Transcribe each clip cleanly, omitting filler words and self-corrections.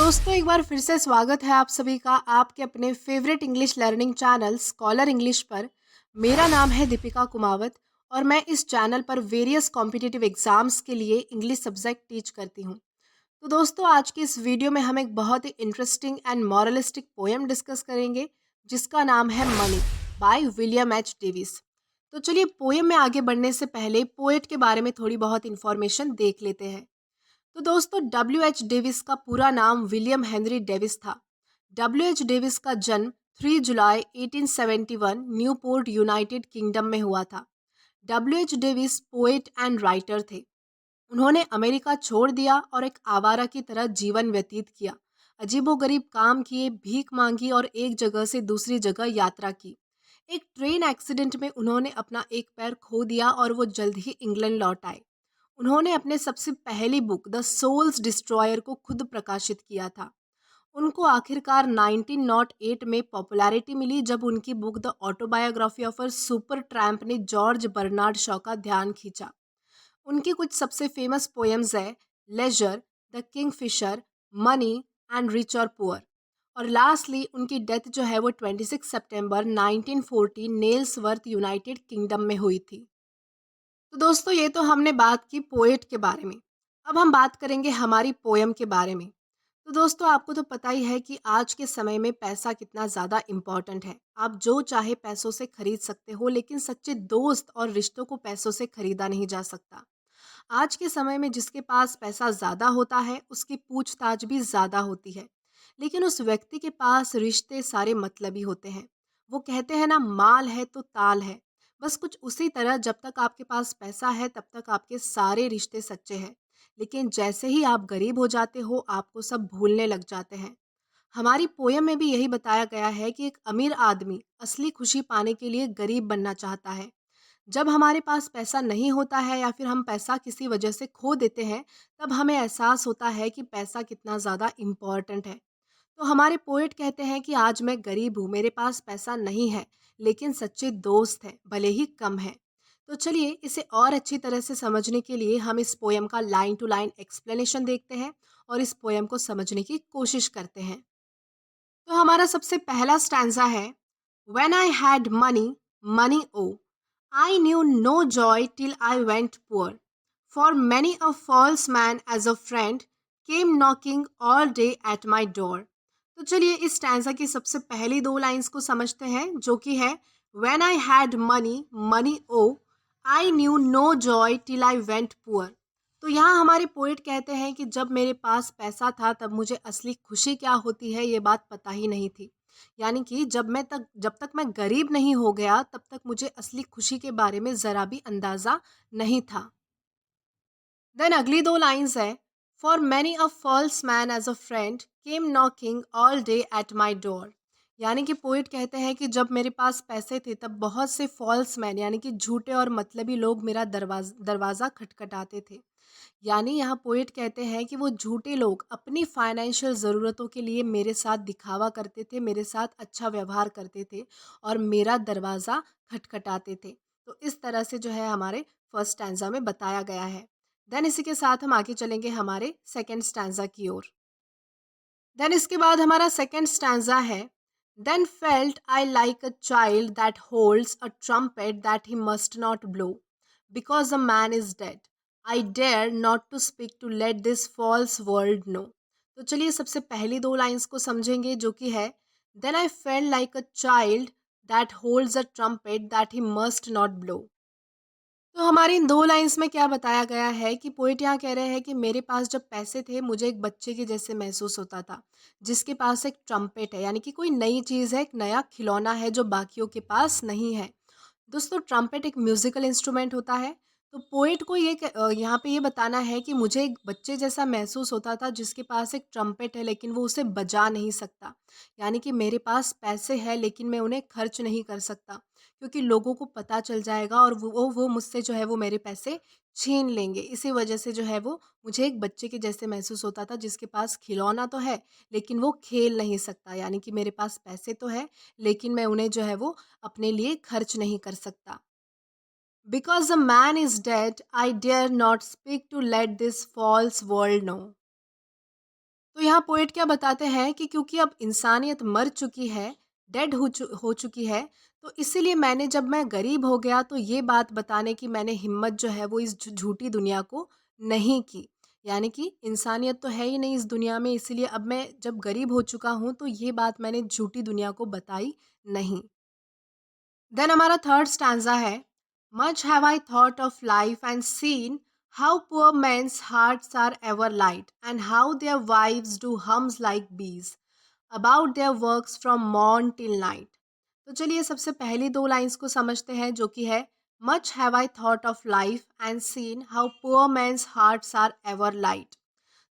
दोस्तों एक बार फिर से स्वागत है आप सभी का आपके अपने favourite English learning channel scholar English पर। मेरा नाम है दीपिका कुमावत और मैं इस चैनल पर वेरियस कॉम्पिटिटिव एग्जाम्स के लिए इंग्लिश सब्जेक्ट टीच करती हूँ। तो दोस्तों आज की इस वीडियो में हम एक बहुत ही interesting and moralistic poem discuss करेंगे जिसका नाम है money by William H Davies. तो चलिए पोएम में आगे बढ़ने से पहले पोएट के बारे में थोड़ी बहुत इंफॉर्मेशन देख लेते हैं। तो दोस्तों W.H. डेविस का पूरा नाम विलियम हेनरी डेविस था। W.H. डेविस का जन्म 3 जुलाई 1871 न्यूपोर्ट यूनाइटेड किंगडम में हुआ था। W.H. Davis poet and writer थे। उन्होंने अमेरिका छोड़ दिया और एक आवारा की तरह जीवन व्यतीत किया। अजीबोगरीब काम किए, भीख मांगी और एक जगह से दूसरी जगह यात्रा की। एक ट्रेन एक्सीडेंट में उन्होंने अपना एक पैर खो दिया और वो जल्द ही इंग्लैंड लौट आए। उन्होंने अपने सबसे पहली बुक द सोल्स डिस्ट्रॉयर को खुद प्रकाशित किया था। उनको आखिरकार 1908 में पॉपुलैरिटी मिली जब उनकी book the autobiography of a super tramp ने जॉर्ज बर्नार्ड शॉ का ध्यान खींचा। उनकी कुछ सबसे फेमस पोएम्स है leisure, the kingfisher, money and rich और पुअर। और लास्टली उनकी डेथ जो है वो 26 सितंबर 1940 नेल्सवर्थ यूनाइटेड किंगडम में हुई थी। तो दोस्तों ये तो हमने बात की पोएट के बारे में। अब हम बात करेंगे हमारी पोएम के बारे में। तो दोस्तों आपको तो पता ही है कि आज के समय में पैसा कितना ज़्यादा इम्पॉर्टेंट है। आप जो चाहे पैसों से खरीद सकते हो लेकिन सच्चे दोस्त और रिश्तों को पैसों से खरीदा नहीं जा सकता। आज के समय में जिसके पास पैसा ज़्यादा होता है उसकी पूछताछ भी ज़्यादा होती है, लेकिन उस व्यक्ति के पास रिश्ते सारे मतलबी होते हैं। वो कहते हैं ना, माल है तो ताल है। बस कुछ उसी तरह जब तक आपके पास पैसा है तब तक आपके सारे रिश्ते सच्चे हैं, लेकिन जैसे ही आप गरीब हो जाते हो आपको सब भूलने लग जाते हैं। हमारी पोयम में भी यही बताया गया है कि एक अमीर आदमी असली खुशी पाने के लिए गरीब बनना चाहता है। जब हमारे पास पैसा नहीं होता है या फिर हम पैसा किसी वजह से खो देते हैं, तब हमें एहसास होता है कि पैसा कितना ज़्यादा इम्पोर्टेंट है। तो हमारे पोएट कहते हैं कि आज मैं गरीब हूँ, मेरे पास पैसा नहीं है, लेकिन सच्चे दोस्त हैं, भले ही कम है। तो चलिए इसे और अच्छी तरह से समझने के लिए हम इस पोएम का लाइन टू लाइन एक्सप्लेनेशन देखते हैं और इस पोएम को समझने की कोशिश करते हैं। तो हमारा सबसे पहला स्टैंजा है When I had money, money oh, I knew no joy till I went poor. For many a false man as a friend came knocking all day at my door. तो चलिए इस स्टैंजा की सबसे पहली दो lines को समझते हैं जो कि है When I had money, money oh, I knew no joy till I went poor. तो यहाँ हमारे पोएट कहते हैं कि जब मेरे पास पैसा था तब मुझे असली खुशी क्या होती है ये बात पता ही नहीं थी। यानी कि जब तक मैं गरीब नहीं हो गया तब तक मुझे असली खुशी के बारे में ज़रा भी अंदाज़ा नहीं था। देन अगली दो लाइंस है for many a false man as a friend came knocking all day at my door. यानी कि पोइट कहते हैं कि जब मेरे पास पैसे थे तब बहुत से फॉल्स मैन यानी कि झूठे और मतलबी लोग मेरा दरवाज़ा खटखटाते थे। यानी यहाँ पोएट कहते हैं कि वो झूठे लोग अपनी फाइनेंशियल ज़रूरतों के लिए मेरे साथ दिखावा करते थे, मेरे साथ अच्छा व्यवहार करते थे और मेरा दरवाज़ा खटखटाते थे। तो इस तरह से जो है हमारे फर्स्ट स्टैंजा में बताया गया है। देन इसी के साथ हम आगे चलेंगे हमारे सेकंड स्टैंजा की ओर। देन इसके बाद हमारा सेकंड स्टैंजा है then felt I like a child that holds a trumpet that he must not blow because a man is dead I dare not to speak to let this false world know. तो चलिए सबसे पहली दो lines को समझेंगे जो कि है then I felt like a child that holds a trumpet that he must not blow. तो हमारी इन दो लाइंस में क्या बताया गया है कि पोएट यहाँ कह रहे हैं कि मेरे पास जब पैसे थे मुझे एक बच्चे के जैसे महसूस होता था जिसके पास एक ट्रम्पेट है, यानी कि कोई नई चीज़ है, एक नया खिलौना है जो बाकियों के पास नहीं है। दोस्तों ट्रम्पेट एक म्यूजिकल इंस्ट्रूमेंट होता है। तो पोएट को यहाँ पे ये बताना है कि मुझे एक बच्चे जैसा महसूस होता था जिसके पास एक ट्रम्पेट है लेकिन वो उसे बजा नहीं सकता। यानी कि मेरे पास पैसे हैं लेकिन मैं उन्हें खर्च नहीं कर सकता क्योंकि लोगों को पता चल जाएगा और वो मुझसे जो है वो मेरे पैसे छीन लेंगे। इसी वजह से जो है वो मुझे एक बच्चे के जैसे महसूस होता था जिसके पास खिलौना तो है लेकिन वो खेल नहीं सकता। यानी कि मेरे पास पैसे तो है लेकिन मैं उन्हें जो है वो अपने लिए खर्च नहीं कर सकता। Because the man is dead I dare not speak to let this false world know. तो तो यहाँ पोएट क्या बताते हैं कि क्योंकि अब इंसानियत मर चुकी है, डेड हो चुकी है, तो इसीलिए मैंने जब मैं गरीब हो गया तो ये बात बताने की मैंने हिम्मत जो है वो इस झूठी दुनिया को नहीं की। यानी कि इंसानियत तो है ही नहीं इस दुनिया में, इसीलिए अब मैं जब गरीब हो चुका हूँ तो ये बात मैंने झूठी दुनिया को बताई नहीं। देन हमारा थर्ड स्टैंजा है, much have I thought of life and seen how poor men's hearts are ever light and how their wives do hums like bees about their works from morn till night. तो चलिए सबसे पहली दो lines को समझते हैं, जो कि है, much have I thought of life and seen how poor men's hearts are ever light.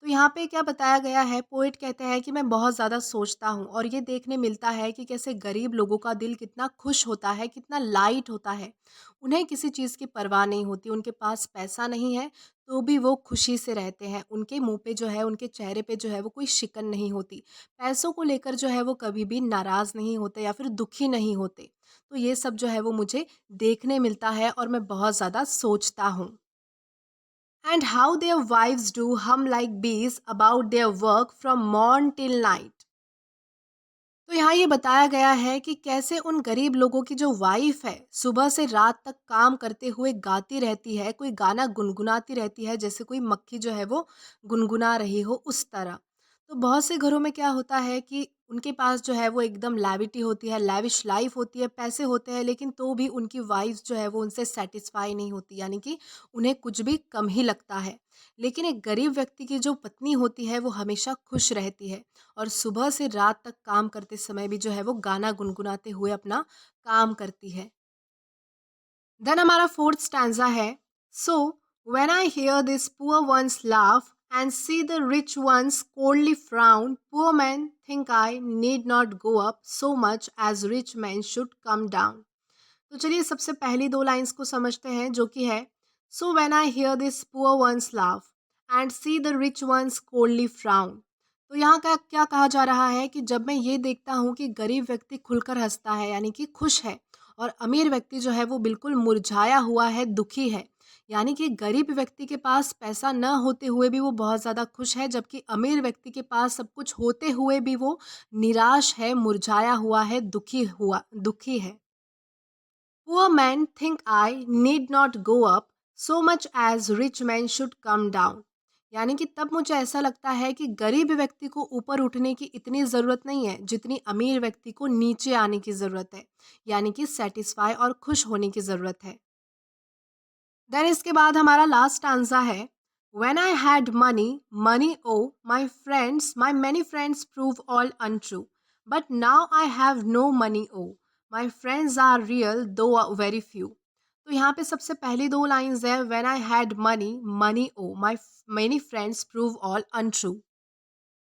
तो यहाँ पे क्या बताया गया है, पोएट कहते हैं कि मैं बहुत ज़्यादा सोचता हूँ और ये देखने मिलता है कि कैसे गरीब लोगों का दिल कितना खुश होता है, कितना लाइट होता है। उन्हें किसी चीज़ की परवाह नहीं होती, उनके पास पैसा नहीं है तो भी वो खुशी से रहते हैं। उनके मुंह पे जो है, उनके चेहरे पे जो है वो कोई शिकन नहीं होती। पैसों को लेकर जो है वो कभी भी नाराज़ नहीं होते या फिर दुखी नहीं होते। तो ये सब जो है वो मुझे देखने मिलता है और मैं बहुत ज़्यादा सोचता हूँ। And how their wives do hum like bees about their work from morn till night। तो यहाँ ये बताया गया है कि कैसे उन गरीब लोगों की जो वाइफ है सुबह से रात तक काम करते हुए गाती रहती है, कोई गाना गुनगुनाती रहती है, जैसे कोई मक्खी जो है वो गुनगुना रही हो उस तरह। तो बहुत से घरों में क्या होता है कि उनके पास जो है वो एकदम लैविटी होती है, लैविश लाइफ होती है, पैसे होते हैं, लेकिन तो भी उनकी वाइफ जो है वो उनसे सेटिस्फाई नहीं होती, यानी कि उन्हें कुछ भी कम ही लगता है। लेकिन एक गरीब व्यक्ति की जो पत्नी होती है वो हमेशा खुश रहती है और सुबह से रात तक काम करते समय भी जो है वो गाना गुनगुनाते हुए अपना काम करती है। देन हमारा फोर्थ स्टैंजा है, so when I hear this poor ones laugh and see the rich ones coldly frown poor man think I need not go up so much as rich man should come down. तो चलिए सबसे पहली दो lines को समझते हैं, जो कि है, so when I hear this poor ones laugh and see the rich ones coldly frown. तो यहाँ का क्या कहा जा रहा है कि जब मैं ये देखता हूँ कि गरीब व्यक्ति खुलकर हंसता है, यानी कि खुश है, और अमीर व्यक्ति जो है वो बिल्कुल मुरझाया हुआ है, दुखी है। यानी कि गरीब व्यक्ति के पास पैसा न होते हुए भी वो बहुत ज़्यादा खुश है, जबकि अमीर व्यक्ति के पास सब कुछ होते हुए भी वो निराश है, मुरझाया हुआ है, दुखी है। Poor men think I need not go up so much as rich men should come down। यानी कि तब मुझे ऐसा लगता है कि गरीब व्यक्ति को ऊपर उठने की इतनी ज़रूरत नहीं है जितनी अमीर व्यक्ति को नीचे आने की ज़रूरत है, यानी कि सेटिस्फाई और खुश होने की ज़रूरत है। देन इसके बाद हमारा लास्ट आंसर है, When I had money, money oh, my friends, my many friends prove all untrue. But now I have no money oh, my friends are real though are very few। तो यहाँ पे सबसे पहली दो lines है, When I had money, money oh, my many friends prove all untrue।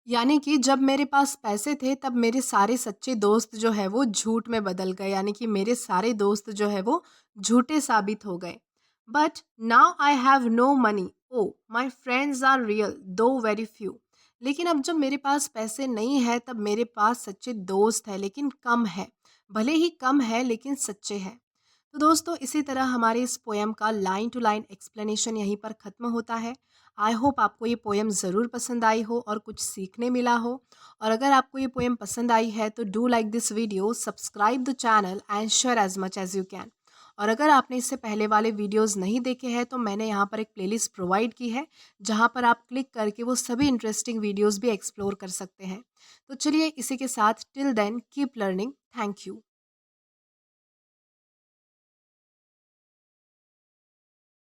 यानी कि जब मेरे पास पैसे थे तब मेरे सारे सच्चे दोस्त जो है वो झूठ में बदल गए, यानी कि मेरे सारे दोस्त जो है वो झूठे साबित हो गए। But now I have no money oh, my friends are real though very few. लेकिन अब जब मेरे पास पैसे नहीं है तब मेरे पास सच्चे दोस्त है, लेकिन कम है। भले ही कम है लेकिन सच्चे हैं। तो दोस्तों इसी तरह हमारे इस पोएम का लाइन टू लाइन एक्सप्लेनेशन यहीं पर ख़त्म होता है। आई होप आपको ये पोएम ज़रूर पसंद आई हो और कुछ सीखने मिला हो। और अगर आपको ये पोएम पसंद आई है तो do like this video, subscribe the channel and share as much as you can. और अगर आपने इससे पहले वाले वीडियोस नहीं देखे हैं तो मैंने यहाँ पर एक प्लेलिस्ट प्रोवाइड की है, जहाँ पर आप क्लिक करके वो सभी इंटरेस्टिंग वीडियोस भी एक्सप्लोर कर सकते हैं। तो चलिए इसी के साथ till then keep learning. Thank you.